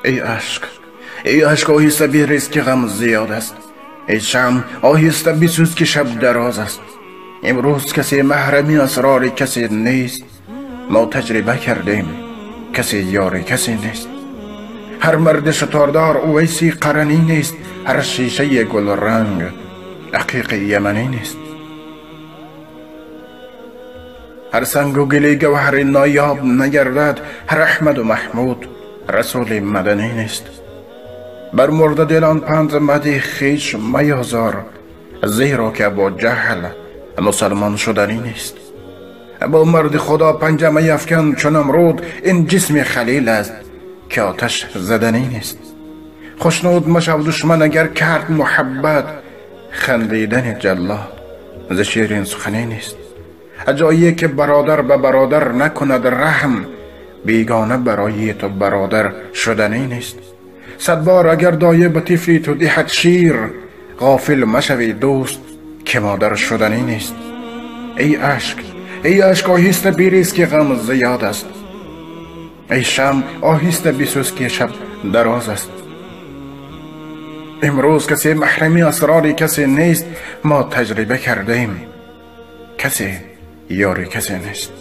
ای عشق آهسته بریز که غم زیاد است. ای شمع آهسته بسوز که شب دراز است. امروز کسی محرمی اسرار کسی نیست. ما تجربه کردیم کسی یار کسی نیست. هر مرد شتاردار اویسی قرنی نیست. هر شیشه گل رنگ عقیق یمنی نیست. هر سنگ و گلی گوهر نایاب نگردد. هر احمد و محمود رسول مدنی نیست. بر مرده دلان پند مدی خیش میازار، زیرا که با جهل مسلمان شدنی نیست. با مرد خدا پنجه میفکن چون امرود. این جسم خلیل است که آتش زدنی نیست. خوشنود مشو دشمن اگر کرد محبت. خندیدن جلاد ز شیرین سخنی نیست. جایی که برادر به برادر نکند رحم، بیگانه برای تو برادر شدنی نیست. 100 بار اگر دایه به طفلی تو دهد شیر، غافل مشوی دوست که مادر شدنی نیست. ای عشق آهسته بریز که غم زیاد است. ای شمع آهسته بسوز که شب دراز است. امروز کسی محرمی اسرار کسی نیست. ما تجربه کردیم کسی یار کسی نیست.